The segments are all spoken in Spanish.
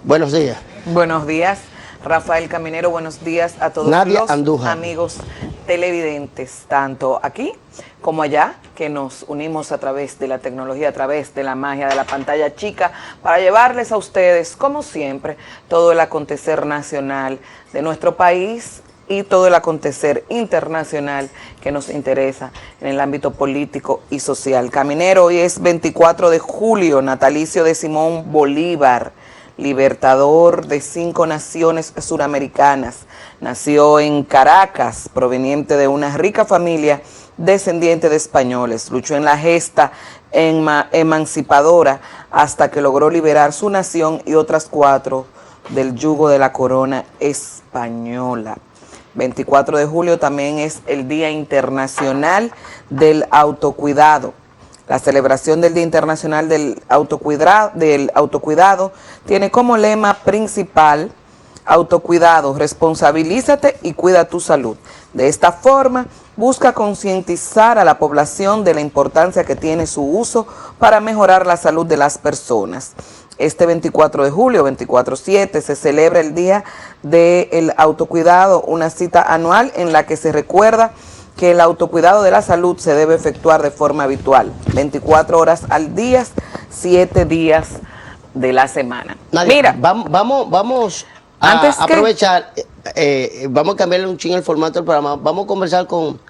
Buenos días. Buenos días, Rafael Caminero. Buenos días a todos Nadia los Andújar. amigos televidentes, tanto aquí como allá, que nos unimos a través de la tecnología, a través de la magia de la pantalla chica, para llevarles a ustedes, como siempre, todo el acontecer nacional de nuestro país y todo el acontecer internacional que nos interesa en el ámbito político y social. Caminero, hoy es 24 de julio, natalicio de Simón Bolívar, libertador de 5 naciones suramericanas. Nació en Caracas, proveniente de una rica familia descendiente de españoles. Luchó en la gesta emancipadora hasta que logró liberar su nación y otras 4 del yugo de la corona española. 24 de julio también es el Día Internacional del Autocuidado. La celebración del Día Internacional del Autocuidado tiene como lema principal: autocuidado, responsabilízate y cuida tu salud. De esta forma, busca concientizar a la población de la importancia que tiene su uso para mejorar la salud de las personas. Este 24 de julio, 24/7, se celebra el Día del Autocuidado, una cita anual en la que se recuerda que el autocuidado de la salud se debe efectuar de forma habitual, 24 horas al día, 7 días de la semana. Nadia, Mira, vamos a aprovechar, vamos a cambiarle un ching el formato del programa. Vamos a conversar con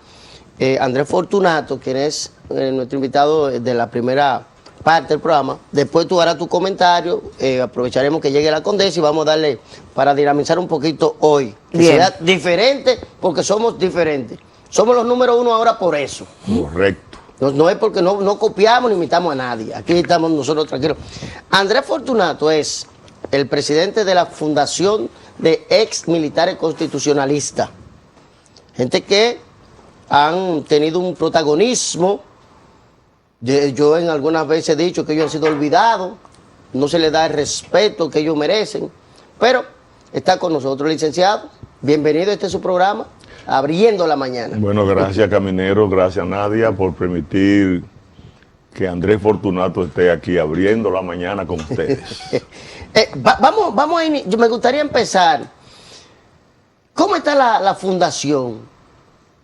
Andrés Fortunato, quien es nuestro invitado de la primera parte del programa. Después tú harás tu comentario, aprovecharemos que llegue la condesa y vamos a darle para dinamizar un poquito hoy. Que sea diferente, porque somos diferentes. Somos los número 1 ahora por eso. Correcto. No es porque no copiamos ni imitamos a nadie. Aquí estamos nosotros tranquilos. Andrés Fortunato es el presidente de la Fundación de Ex Militares Constitucionalistas. Gente que han tenido un protagonismo. Yo en algunas veces he dicho que ellos han sido olvidados. No se les da el respeto que ellos merecen. Pero está con nosotros, licenciado. Bienvenido, este es su programa, Abriendo la Mañana. Bueno, gracias Caminero, gracias Nadia por permitir que Andrés Fortunato esté aquí abriendo la mañana con ustedes. Vamos a yo me gustaría empezar. ¿Cómo está la fundación?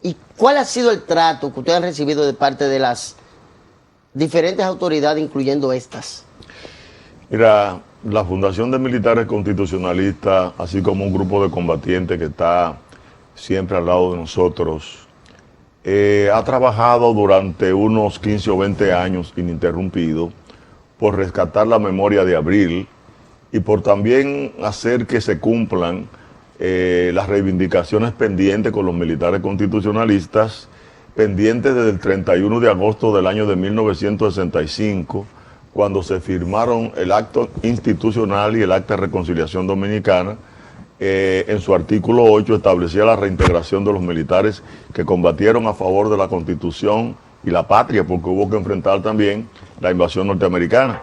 ¿Y cuál ha sido el trato que ustedes han recibido de parte de las diferentes autoridades, incluyendo estas? Mira, la Fundación de Militares Constitucionalistas, así como un grupo de combatientes que está siempre al lado de nosotros, ha trabajado durante unos 15 o 20 años ininterrumpido por rescatar la memoria de Abril y por también hacer que se cumplan las reivindicaciones pendientes con los militares constitucionalistas, pendientes desde el 31 de agosto del año de 1965, cuando se firmaron el acto institucional y el acta de reconciliación dominicana. En su artículo 8 establecía la reintegración de los militares que combatieron a favor de la Constitución y la patria, porque hubo que enfrentar también la invasión norteamericana.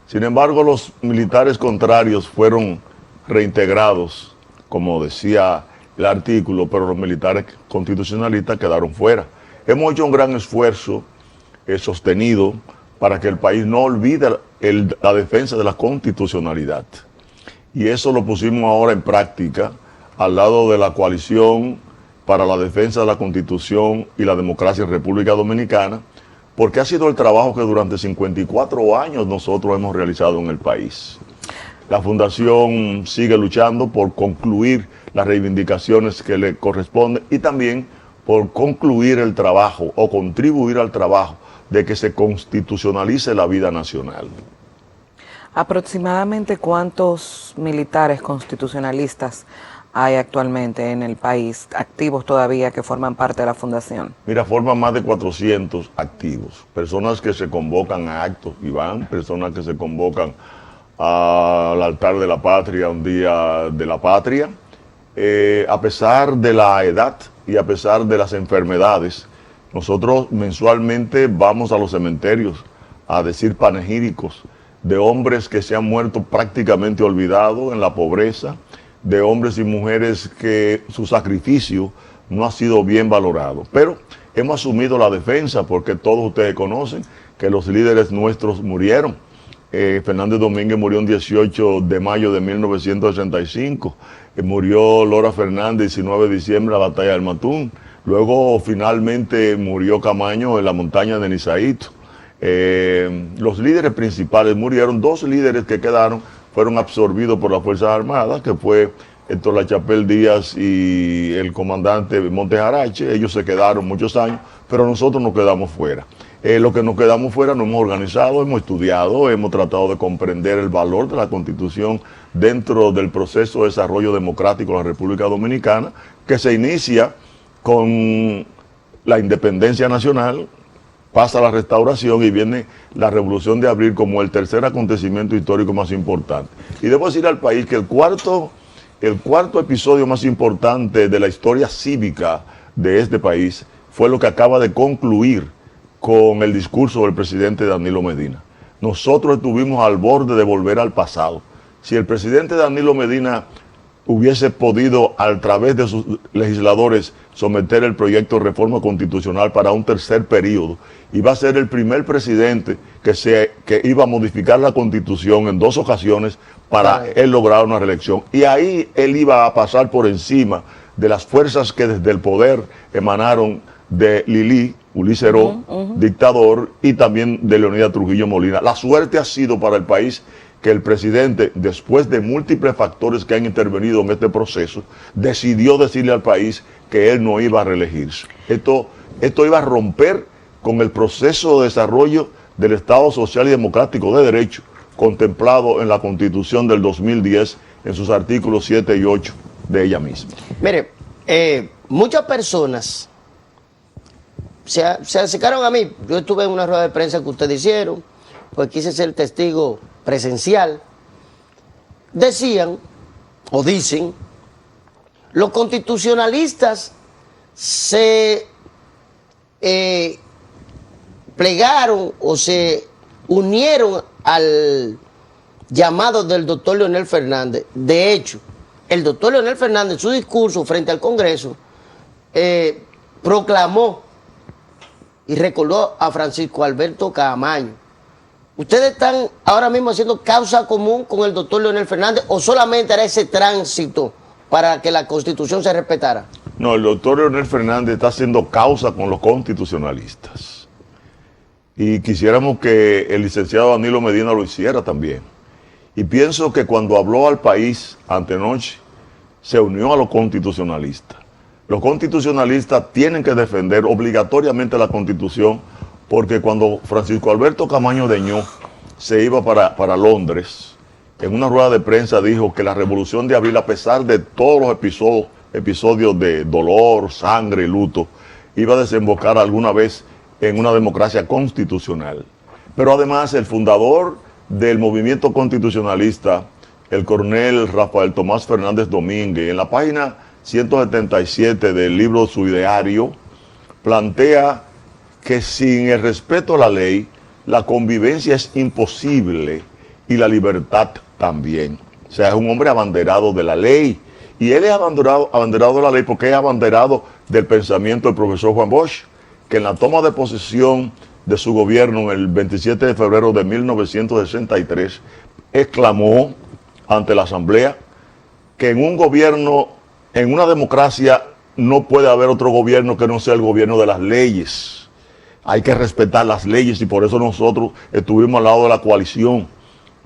Sin embargo, los militares contrarios fueron reintegrados, como decía el artículo, pero los militares constitucionalistas quedaron fuera. Hemos hecho un gran esfuerzo sostenido para que el país no olvide la defensa de la constitucionalidad. Y eso lo pusimos ahora en práctica al lado de la coalición para la defensa de la Constitución y la democracia en República Dominicana, porque ha sido el trabajo que durante 54 años nosotros hemos realizado en el país. La Fundación sigue luchando por concluir las reivindicaciones que le corresponden y también por concluir el trabajo o contribuir al trabajo de que se constitucionalice la vida nacional. ¿Aproximadamente cuántos militares constitucionalistas hay actualmente en el país, activos todavía, que forman parte de la fundación? Mira, forman más de 400 activos, personas que se convocan a actos y van, personas que se convocan al altar de la patria, un día de la patria. A pesar de la edad y a pesar de las enfermedades, nosotros mensualmente vamos a los cementerios a decir panegíricos de hombres que se han muerto prácticamente olvidados en la pobreza, de hombres y mujeres que su sacrificio no ha sido bien valorado. Pero hemos asumido la defensa porque todos ustedes conocen que los líderes nuestros murieron. Fernández Domínguez murió el 18 de mayo de 1965. Murió Lora Fernández el 19 de diciembre en la batalla del Matún. Luego finalmente murió Camaño en la montaña de Nizaíto. Los líderes principales murieron. 2 líderes que quedaron fueron absorbidos por las Fuerzas Armadas, que fue Héctor Lachapelle Díaz y el comandante Montes Arache. Ellos se quedaron muchos años, pero nosotros nos quedamos fuera. Lo que nos quedamos fuera nos hemos organizado, hemos estudiado, hemos tratado de comprender el valor de la Constitución dentro del proceso de desarrollo democrático de la República Dominicana, que se inicia con la independencia nacional, pasa la restauración y viene la Revolución de Abril como el tercer acontecimiento histórico más importante. Y debo decir al país que el cuarto episodio más importante de la historia cívica de este país fue lo que acaba de concluir con el discurso del presidente Danilo Medina. Nosotros estuvimos al borde de volver al pasado. Si el presidente Danilo Medina hubiese podido, a través de sus legisladores, someter el proyecto de reforma constitucional para un tercer periodo, iba a ser el primer presidente que iba a modificar la Constitución en 2 ocasiones para él lograr una reelección. Y ahí él iba a pasar por encima de las fuerzas que desde el poder emanaron de Lili, Ulises Heró, dictador, y también de Leonidas Trujillo Molina. La suerte ha sido para el país que el presidente, después de múltiples factores que han intervenido en este proceso, decidió decirle al país que él no iba a reelegirse. Esto iba a romper con el proceso de desarrollo del Estado Social y Democrático de Derecho contemplado en la Constitución del 2010 en sus artículos 7 y 8 de ella misma. Mire, muchas personas se acercaron a mí. Yo estuve en una rueda de prensa que ustedes hicieron, pues quise ser testigo presencial. Decían, o dicen, los constitucionalistas se plegaron o se unieron al llamado del doctor Leonel Fernández. De hecho, el doctor Leonel Fernández en su discurso frente al Congreso proclamó y recordó a Francisco Alberto Camaño. ¿Ustedes están ahora mismo haciendo causa común con el doctor Leonel Fernández o solamente era ese tránsito para que la Constitución se respetara? No, el doctor Leonel Fernández está haciendo causa con los constitucionalistas. Y quisiéramos que el licenciado Danilo Medina lo hiciera también. Y pienso que cuando habló al país antenoche, se unió a los constitucionalistas. Los constitucionalistas tienen que defender obligatoriamente la Constitución, porque cuando Francisco Alberto Camaño Deñó se iba para Londres, en una rueda de prensa dijo que la Revolución de Abril, a pesar de todos los episodios de dolor, sangre y luto, iba a desembocar alguna vez en una democracia constitucional. Pero además el fundador del movimiento constitucionalista, el coronel Rafael Tomás Fernández Domínguez, en la página 177 del libro Su Ideario, plantea que sin el respeto a la ley, la convivencia es imposible y la libertad también. O sea, es un hombre abanderado de la ley. Y él es abanderado de la ley porque es abanderado del pensamiento del profesor Juan Bosch, que en la toma de posesión de su gobierno el 27 de febrero de 1963, exclamó ante la Asamblea que en un gobierno, en una democracia, no puede haber otro gobierno que no sea el gobierno de las leyes. Hay que respetar las leyes y por eso nosotros estuvimos al lado de la coalición.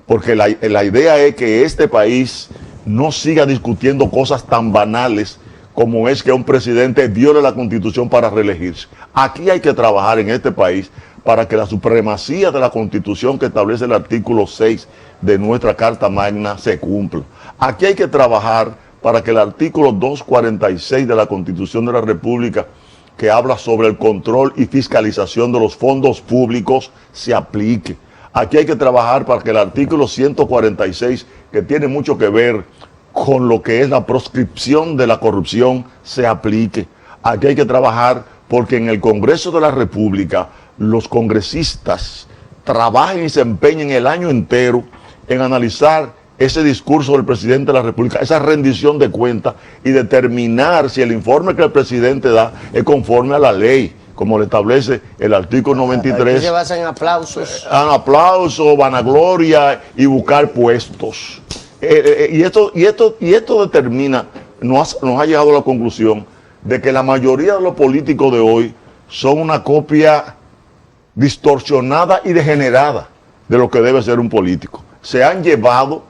Porque la idea es que este país no siga discutiendo cosas tan banales como es que un presidente viole la Constitución para reelegirse. Aquí hay que trabajar en este país para que la supremacía de la Constitución que establece el artículo 6 de nuestra Carta Magna se cumpla. Aquí hay que trabajar para que el artículo 246 de la Constitución de la República, que habla sobre el control y fiscalización de los fondos públicos, se aplique. Aquí hay que trabajar para que el artículo 146, que tiene mucho que ver con lo que es la proscripción de la corrupción, se aplique. Aquí hay que trabajar porque en el Congreso de la República los congresistas trabajen y se empeñen el año entero en analizar ese discurso del presidente de la República, esa rendición de cuentas y determinar si el informe que el presidente da es conforme a la ley, como lo establece el artículo 93. Se basa en aplausos. Aplausos, vanagloria y buscar puestos. Y esto determina, nos ha llegado a la conclusión de que la mayoría de los políticos de hoy son una copia distorsionada y degenerada de lo que debe ser un político. Se han llevado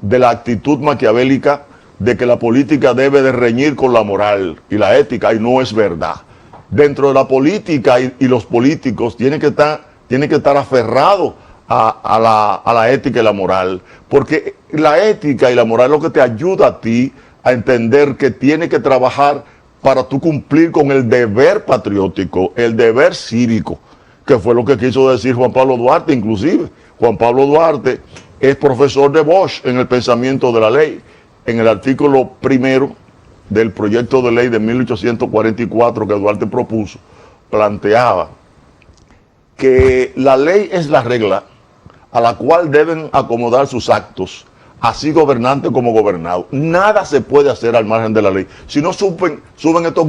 de la actitud maquiavélica de que la política debe de reñir con la moral y la ética, y no es verdad. Dentro de la política y los políticos tienen que estar aferrados a la ética y la moral, porque la ética y la moral es lo que te ayuda a ti a entender que tienes que trabajar para tú cumplir con el deber patriótico, el deber cívico, que fue lo que quiso decir Juan Pablo Duarte. Inclusive Juan Pablo Duarte es profesor de Bosch en el pensamiento de la ley. En el artículo primero del proyecto de ley de 1844 que Duarte propuso, planteaba que la ley es la regla a la cual deben acomodar sus actos, así gobernantes como gobernados. Nada se puede hacer al margen de la ley. Si no suben estos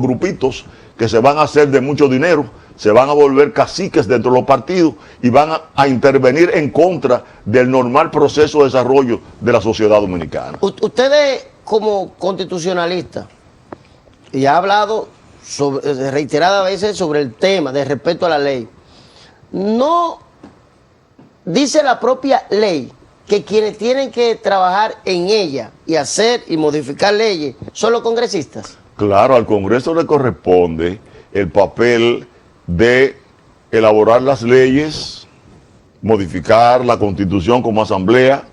grupitos que se van a hacer de mucho dinero, se van a volver caciques dentro de los partidos y van a intervenir en contra del normal proceso de desarrollo de la sociedad dominicana. Ustedes, como constitucionalistas, y ha hablado reiteradas veces sobre el tema de respeto a la ley, no dice la propia ley que quienes tienen que trabajar en ella y hacer y modificar leyes son los congresistas. Claro, al Congreso le corresponde el papel de elaborar las leyes, modificar la Constitución como asamblea.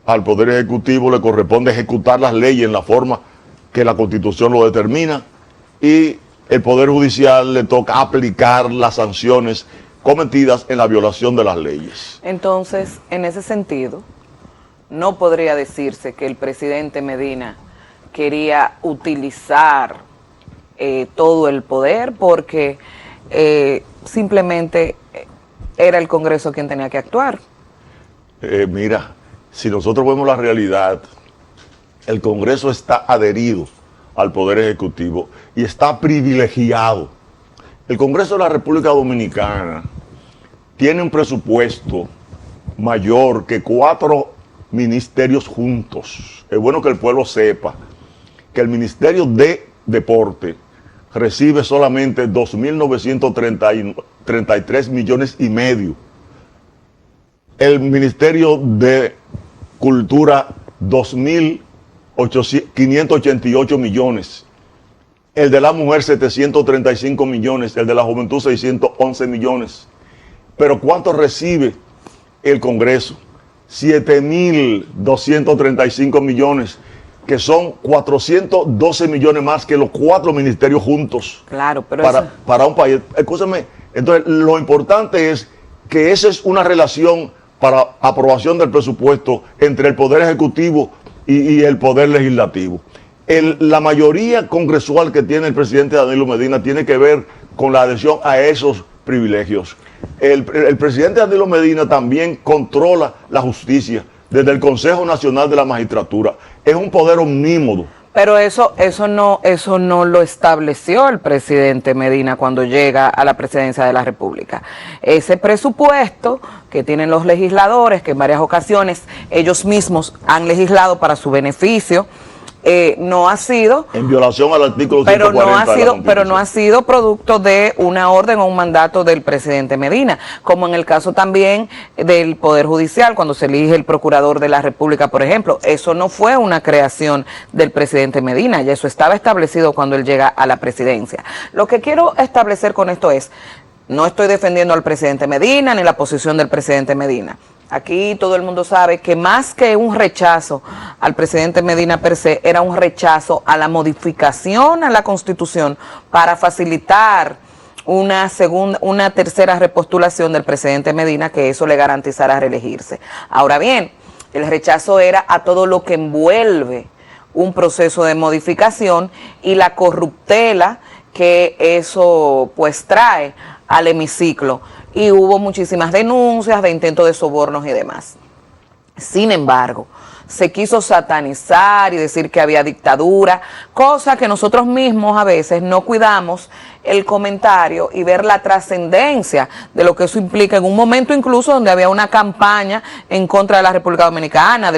Al Poder Ejecutivo le corresponde ejecutar las leyes en la forma que la Constitución lo determina, y el Poder Judicial le toca aplicar las sanciones cometidas en la violación de las leyes. Entonces, en ese sentido, no podría decirse que el presidente Medina quería utilizar todo el poder, porque simplemente era el Congreso quien tenía que actuar. Mira, si nosotros vemos la realidad, el Congreso está adherido al Poder Ejecutivo y está privilegiado. El Congreso de la República Dominicana tiene un presupuesto mayor que 4 ministerios juntos. Es bueno que el pueblo sepa que el Ministerio de Deporte recibe solamente 2.933 millones y medio. El Ministerio de Cultura, 2.588 millones. El de la Mujer, 735 millones. El de la Juventud, 611 millones. Pero ¿cuánto recibe el Congreso? 7.235 millones, que son 412 millones más que los 4 ministerios juntos. Claro, pero para un país. Escúchame, entonces lo importante es que esa es una relación para aprobación del presupuesto entre el Poder Ejecutivo y el Poder Legislativo. La mayoría congresual que tiene el presidente Danilo Medina tiene que ver con la adhesión a esos privilegios. El presidente Danilo Medina también controla la justicia desde el Consejo Nacional de la Magistratura. Es un poder omnímodo. Pero eso no lo estableció el presidente Medina cuando llega a la presidencia de la República. Ese presupuesto que tienen los legisladores, que en varias ocasiones ellos mismos han legislado para su beneficio, no ha sido en violación al artículo 140 pero no ha sido producto de una orden o un mandato del presidente Medina, como en el caso también del Poder Judicial, cuando se elige el procurador de la República, por ejemplo. Eso no fue una creación del presidente Medina, ya eso estaba establecido cuando él llega a la presidencia. Lo que quiero establecer con esto es, no estoy defendiendo al presidente Medina ni la posición del presidente Medina. Aquí todo el mundo sabe que más que un rechazo al presidente Medina per se, era un rechazo a la modificación a la Constitución para facilitar una tercera repostulación del presidente Medina, que eso le garantizara reelegirse. Ahora bien, el rechazo era a todo lo que envuelve un proceso de modificación y la corruptela que eso pues trae al hemiciclo. Y hubo muchísimas denuncias de intentos de sobornos y demás. Sin embargo, se quiso satanizar y decir que había dictadura, cosa que nosotros mismos a veces no cuidamos el comentario y ver la trascendencia de lo que eso implica en un momento incluso donde había una campaña en contra de la República Dominicana, del